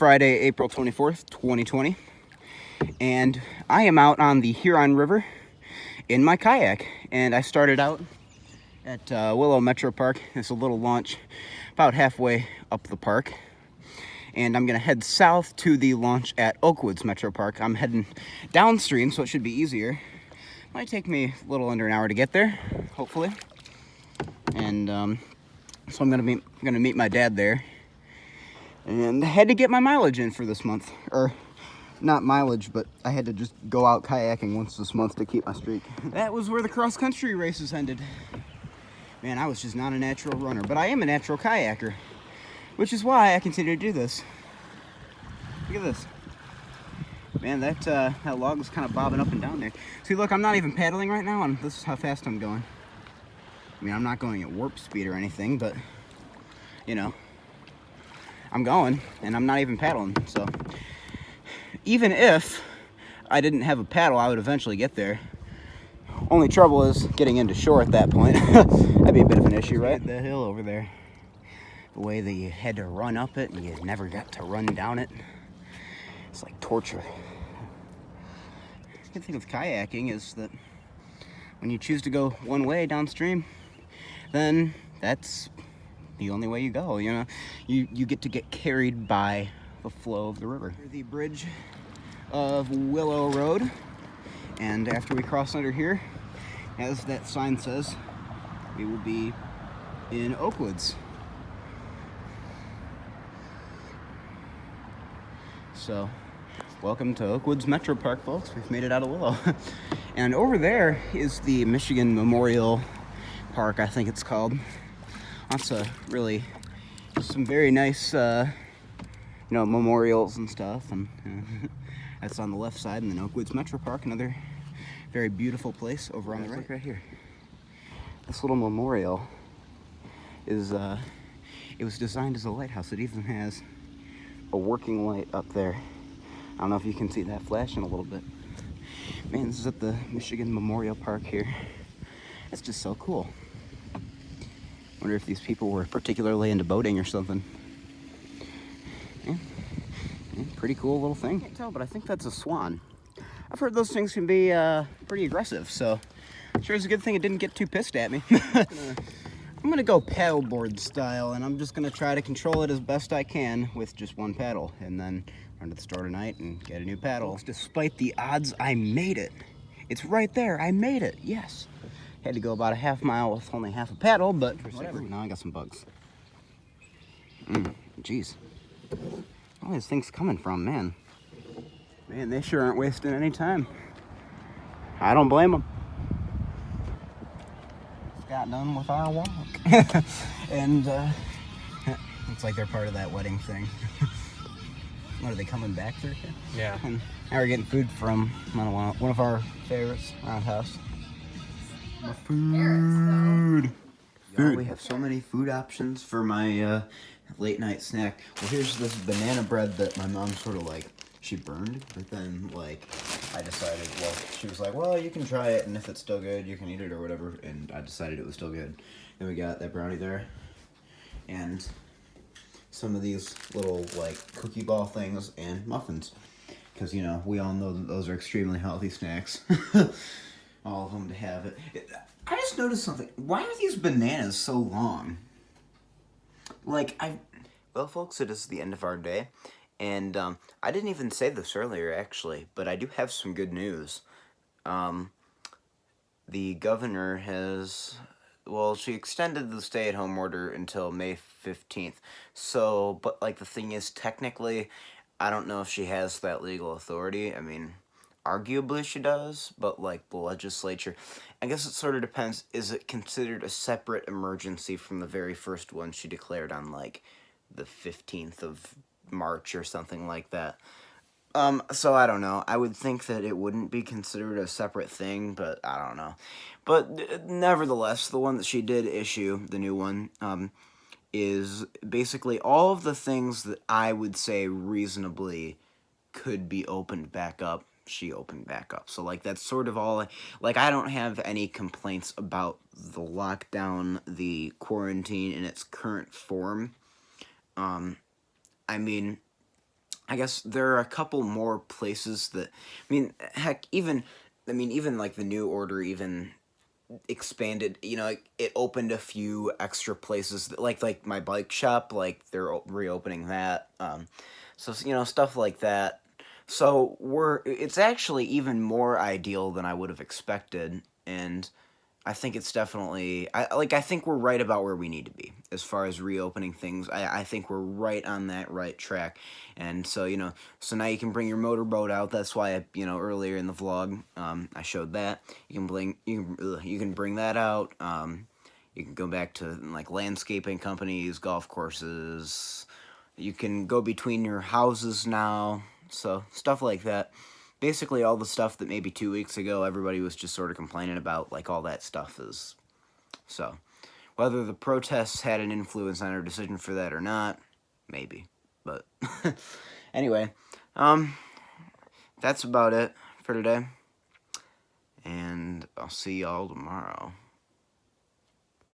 Friday, April 24th, 2020, and I am out on the Huron River in my kayak, and I started out at Willow Metro Park. It's a little launch about halfway up the park, and I'm gonna head south to the launch at Oakwoods Metro Park. I'm heading downstream, so it should be easier. Might take me a little under an hour to get there, hopefully. And so I'm gonna meet my dad there, and I had to get my mileage in for this month, or not mileage, but I had to just go out kayaking once this month to keep my streak. That was where the cross country races ended. Man, I was just not a natural runner, but I am a natural kayaker, which is why I continue to do this. Look at this. Man, that log is kind of bobbing up and down there. See, look, I'm not even paddling right now, and this is how fast I'm going. I mean, I'm not going at warp speed or anything, but, you know, I'm going, and I'm not even paddling, so. Even if I didn't have a paddle, I would eventually get there. Only trouble is getting into shore at that point. That'd be a bit of an issue, right? The hill over there. The way that you had to run up it, and you never got to run down it. It's like torture. The good thing with kayaking is that when you choose to go one way downstream, then that's the only way you go, you know? You get to get carried by the flow of the river. The bridge of Willow Road, and after we cross under here, as that sign says, we will be in Oakwoods. So, welcome to Oakwoods Metro Park, folks. We've made it out of Willow. And over there is the Michigan Memorial Park, I think it's called. That's some very nice, memorials and stuff. And that's on the left side. And then Oakwoods Metro Park, another very beautiful place over on the right. Look right here. This little memorial is, it was designed as a lighthouse. It even has a working light up there. I don't know if you can see that flashing a little bit. Man, this is at the Michigan Memorial Park here. It's just so cool. Wonder if these people were particularly into boating or something. Yeah, pretty cool little thing. Can't tell, but I think that's a swan. I've heard those things can be pretty aggressive, so sure it's a good thing it didn't get too pissed at me. I'm gonna go paddleboard style, and I'm just gonna try to control it as best I can with just one paddle, and then run to the store tonight and get a new paddle. Despite the odds, I made it. It's right there, I made it, yes. Had to go about a half mile with only half a paddle, but whatever. Now I got some bugs. Jeez. All these things coming from, man. Man, they sure aren't wasting any time. I don't blame them. Got done with our walk. And looks like they're part of that wedding thing. What, are they coming back through here? Yeah. And now we're getting food from, I don't know, one of our favorites, Roundhouse. Food. Y'all, we have so many food options for my late night snack. Well, here's this banana bread that my mom sort of like, she burned, but then like I decided, well, she was like, well, you can try it, and if it's still good, you can eat it or whatever, and I decided it was still good. Then we got that brownie there, and some of these little like cookie ball things and muffins, because you know we all know that those are extremely healthy snacks. All of them to have it. I just noticed something. Why are these bananas so long? Well, folks, it is the end of our day. And I didn't even say this earlier, actually, but I do have some good news. The governor has, well, she extended the stay-at-home order until May 15th. So, but, like, the thing is, technically, I don't know if she has that legal authority. I mean, arguably she does, but, like, the legislature, I guess it sort of depends. Is it considered a separate emergency from the very first one she declared on, like, the 15th of March or something like that? So I don't know. I would think that it wouldn't be considered a separate thing, but I don't know. But nevertheless, the one that she did issue, the new one, is basically all of the things that I would say reasonably could be opened back up, she opened back up. So, like, that's sort of all, like, I don't have any complaints about the lockdown, the quarantine in its current form. I mean, I guess there are a couple more places that, I mean, heck, even like the New Order even expanded, like, it opened a few extra places that, like my bike shop, like they're reopening that. So stuff like that. So it's actually even more ideal than I would have expected, and I think it's definitely, I think we're right about where we need to be as far as reopening things. I think we're right on that right track, and so so now you can bring your motorboat out. That's why earlier in the vlog, I showed that you can bring that out. You can go back to like landscaping companies, golf courses. You can go between your houses now, so stuff like that. Basically all the stuff that maybe 2 weeks ago everybody was just sort of complaining about, like, all that stuff is. So whether the protests had an influence on our decision for that or not, maybe. But anyway, that's about it for today, and I'll see y'all tomorrow.